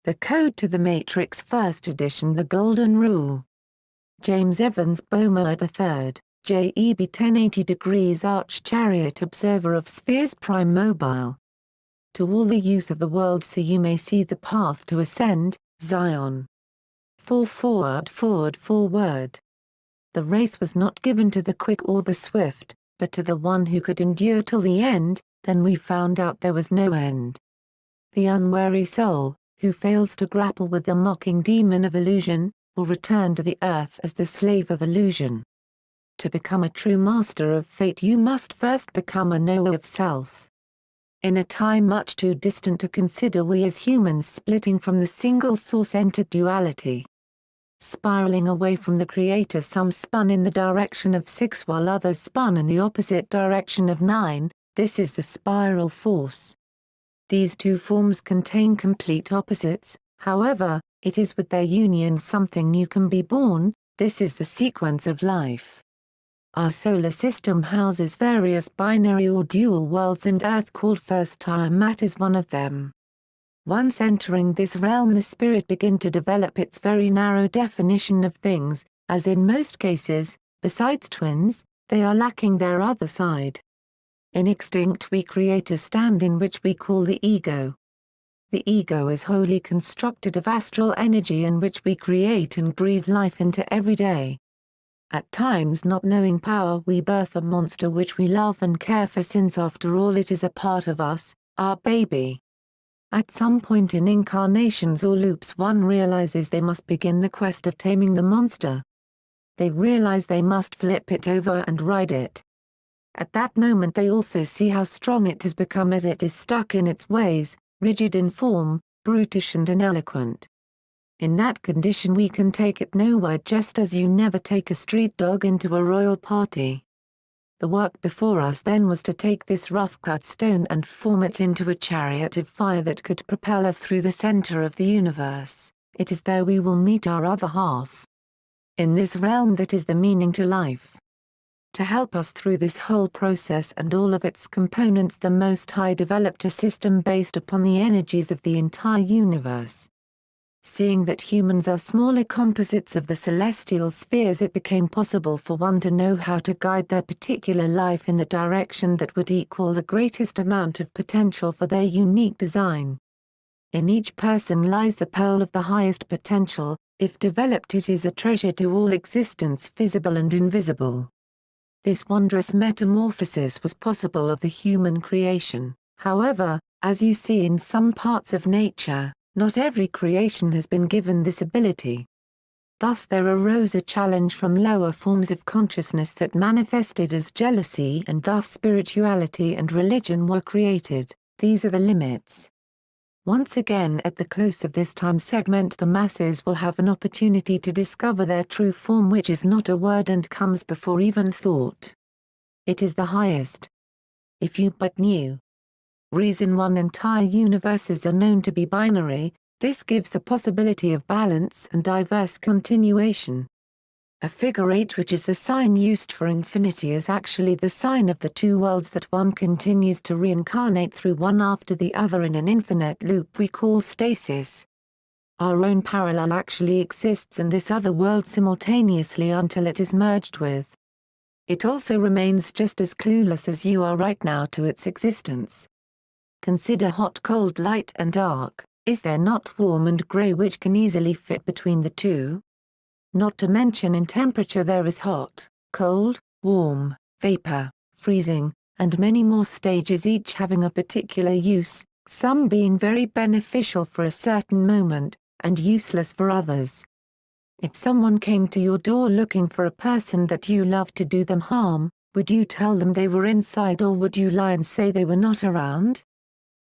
The Code to the Matrix, First Edition, The Golden Rule. James Evans Bomær III, JEB 1080 degrees Arch Chariot Observer of Spheres Prime Mobile. To all the youth of the world, so you may see the path to ascend, Zion. Forward. The race was not given to the quick or the swift, but to the one who could endure till the end. Then we found out there was no end. The unwary soul, who fails to grapple with the mocking demon of illusion, will return to the earth as the slave of illusion. To become a true master of fate, you must first become a knower of self. In a time much too distant to consider, we as humans splitting from the single source entered duality. Spiraling away from the Creator, some spun in the direction of 6 while others spun in the opposite direction of 9, this is the spiral force. These two forms contain complete opposites, however, it is with their union something new can be born. This is the sequence of life. Our solar system houses various binary or dual worlds, and Earth, called first Tiamat, is one of them. Once entering this realm, the spirit begin to develop its very narrow definition of things, as in most cases, besides twins, they are lacking their other side. In Extinct we create a stand-in which we call the ego. The ego is wholly constructed of astral energy in which we create and breathe life into every day. At times, not knowing power, we birth a monster which we love and care for, since after all it is a part of us, our baby. At some point in incarnations or loops, one realizes they must begin the quest of taming the monster. They realize they must flip it over and ride it. At that moment they also see how strong it has become, as it is stuck in its ways, rigid in form, brutish and ineloquent. In that condition we can take it nowhere, just as you never take a street dog into a royal party. The work before us then was to take this rough-cut stone and form it into a chariot of fire that could propel us through the center of the universe. It is there we will meet our other half. In this realm that is the meaning to life. To help us through this whole process and all of its components, the Most High developed a system based upon the energies of the entire universe. Seeing that humans are smaller composites of the celestial spheres, it became possible for one to know how to guide their particular life in the direction that would equal the greatest amount of potential for their unique design. In each person lies the pearl of the highest potential. If developed, it is a treasure to all existence, visible and invisible. This wondrous metamorphosis was possible of the human creation. However, as you see in some parts of nature, not every creation has been given this ability. Thus there arose a challenge from lower forms of consciousness that manifested as jealousy, and thus spirituality and religion were created. These are the limits. Once again, at the close of this time segment, the masses will have an opportunity to discover their true form, which is not a word and comes before even thought. It is the highest. If you but knew. Reason one entire universes are known to be binary, this gives the possibility of balance and diverse continuation. A figure 8, which is the sign used for infinity, is actually the sign of the two worlds that one continues to reincarnate through one after the other in an infinite loop we call stasis. Our own parallel actually exists in this other world simultaneously until it is merged with. It also remains just as clueless as you are right now to its existence. Consider hot, cold, light and dark. Is there not warm and grey which can easily fit between the two? Not to mention in temperature there is hot, cold, warm, vapor, freezing, and many more stages, each having a particular use, some being very beneficial for a certain moment, and useless for others. If someone came to your door looking for a person that you love to do them harm, would you tell them they were inside, or would you lie and say they were not around?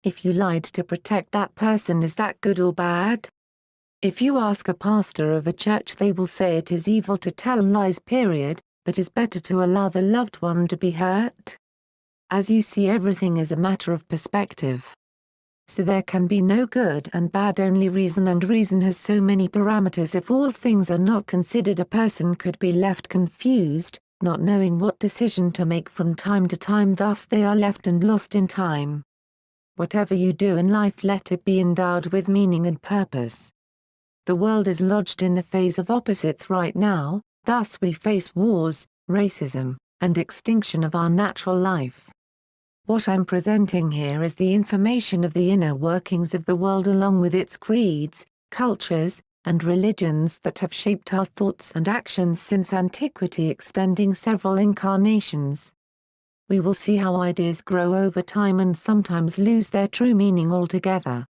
If you lied to protect that person, is that good or bad? If you ask a pastor of a church, they will say it is evil to tell lies, period, but is better to allow the loved one to be hurt. As you see, everything is a matter of perspective. So there can be no good and bad, only reason, and reason has so many parameters. If all things are not considered, a person could be left confused, not knowing what decision to make from time to time, thus they are left and lost in time. Whatever you do in life, let it be endowed with meaning and purpose. The world is lodged in the phase of opposites right now, thus we face wars, racism, and extinction of our natural life. What I'm presenting here is the information of the inner workings of the world along with its creeds, cultures, and religions that have shaped our thoughts and actions since antiquity, extending several incarnations. We will see how ideas grow over time and sometimes lose their true meaning altogether.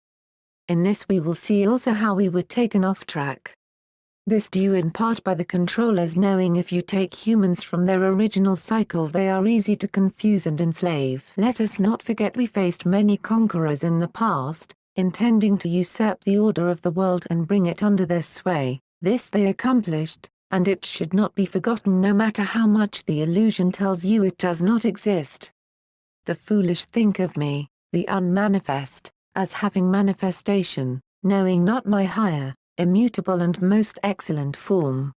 In this we will see also how we were taken off track. This due in part by the controllers knowing if you take humans from their original cycle they are easy to confuse and enslave. Let us not forget we faced many conquerors in the past, intending to usurp the order of the world and bring it under their sway. This they accomplished, and it should not be forgotten no matter how much the illusion tells you it does not exist. The foolish think of me, the unmanifest, as having manifestation, knowing not my higher, immutable and most excellent form.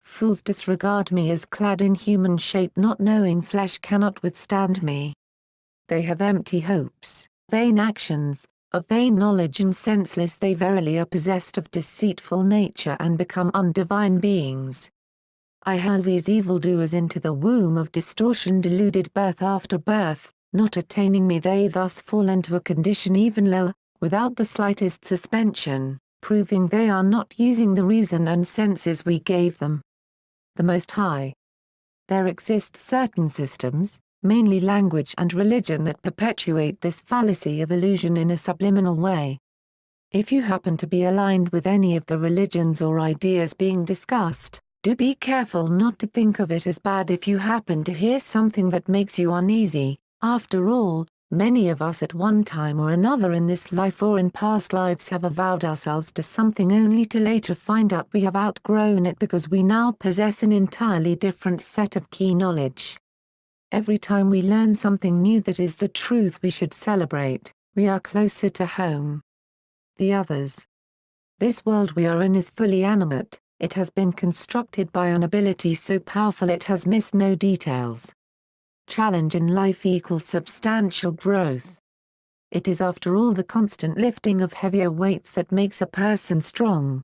Fools disregard me as clad in human shape, not knowing flesh cannot withstand me. They have empty hopes, vain actions, of vain knowledge, and senseless they verily are possessed of deceitful nature and become undivine beings. I hurl these evildoers into the womb of distortion, deluded birth after birth, not attaining me they thus fall into a condition even lower, without the slightest suspension, proving they are not using the reason and senses we gave them. The Most High. There exist certain systems, mainly language and religion, that perpetuate this fallacy of illusion in a subliminal way. If you happen to be aligned with any of the religions or ideas being discussed, do be careful not to think of it as bad if you happen to hear something that makes you uneasy. After all, many of us at one time or another in this life or in past lives have avowed ourselves to something only to later find out we have outgrown it because we now possess an entirely different set of key knowledge. Every time we learn something new that is the truth we should celebrate, we are closer to home. The others. This world we are in is fully animate, it has been constructed by an ability so powerful it has missed no details. Challenge in life equals substantial growth. It is after all the constant lifting of heavier weights that makes a person strong.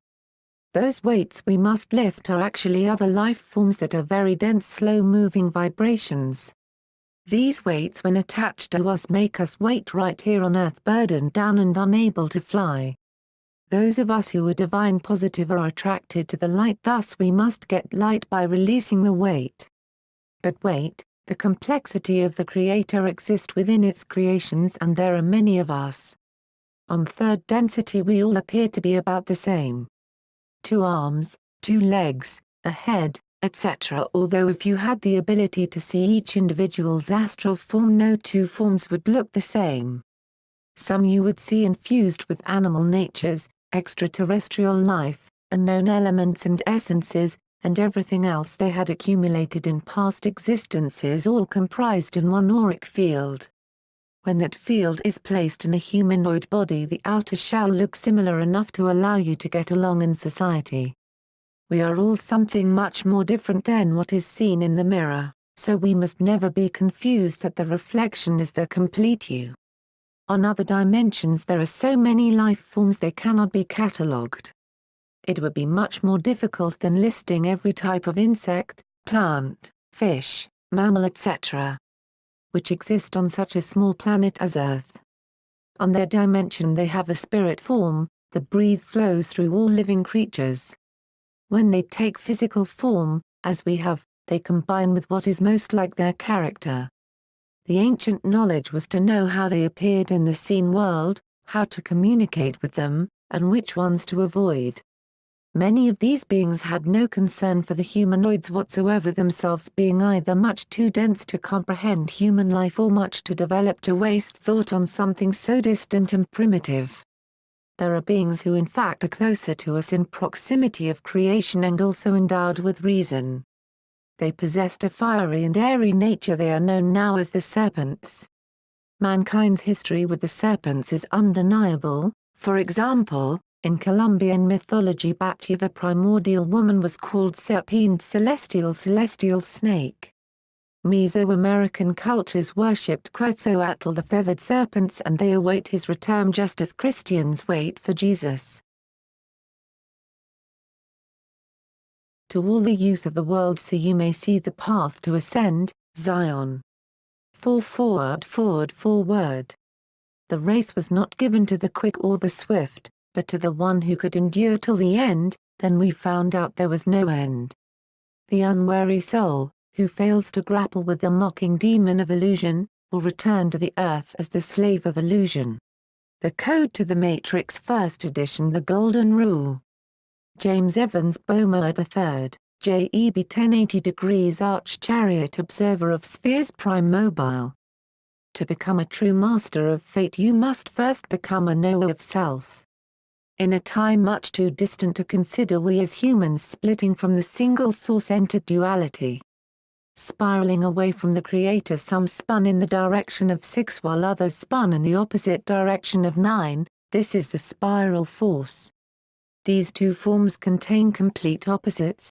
Those weights we must lift are actually other life forms that are very dense, slow-moving vibrations. These weights when attached to us make us wait right here on earth, burdened down and unable to fly. Those of us who are divine positive are attracted to the light, thus we must get light by releasing the weight. But wait, the complexity of the Creator exists within its creations and there are many of us. On third density we all appear to be about the same. 2 arms, 2 legs, a head, etc. Although if you had the ability to see each individual's astral form, no 2 forms would look the same. Some you would see infused with animal natures, extraterrestrial life, unknown elements and essences, and everything else they had accumulated in past existences, all comprised in one auric field. When that field is placed in a humanoid body, the outer shell looks similar enough to allow you to get along in society. We are all something much more different than what is seen in the mirror, so we must never be confused that the reflection is the complete you. On other dimensions there are so many life forms they cannot be catalogued. It would be much more difficult than listing every type of insect, plant, fish, mammal etc. which exist on such a small planet as Earth. On their dimension they have a spirit form, the breath flows through all living creatures. When they take physical form, as we have, they combine with what is most like their character. The ancient knowledge was to know how they appeared in the seen world, how to communicate with them, and which ones to avoid. Many of these beings had no concern for the humanoids whatsoever, themselves being either much too dense to comprehend human life or much too developed to waste thought on something so distant and primitive. There are beings who in fact are closer to us in proximity of creation and also endowed with reason. They possessed a fiery and airy nature. They are known now as the serpents. Mankind's history with the serpents is undeniable. For example, in Colombian mythology, Batya, the primordial woman, was called Serpent celestial snake. Mesoamerican cultures worshipped Quetzalcoatl the feathered serpents, and they await his return just as Christians wait for Jesus. To all the youth of the world, so you may see the path to ascend, Zion. Forward, forward, forward. The race was not given to the quick or the swift, but to the one who could endure till the end. Then we found out there was no end. The unwary soul, who fails to grapple with the mocking demon of illusion, will return to the earth as the slave of illusion. The Code to the Matrix, First Edition, The Golden Rule. James Evans Bomær III, JEB 1080 degrees Arch Chariot Observer of Spheres Prime Mobile. To become a true master of fate, you must first become a knower of self. In a time much too distant to consider, we as humans splitting from the single source entered duality. Spiraling away from the Creator, some spun in the direction of 6 while others spun in the opposite direction of 9, this is the spiral force. These two forms contain complete opposites,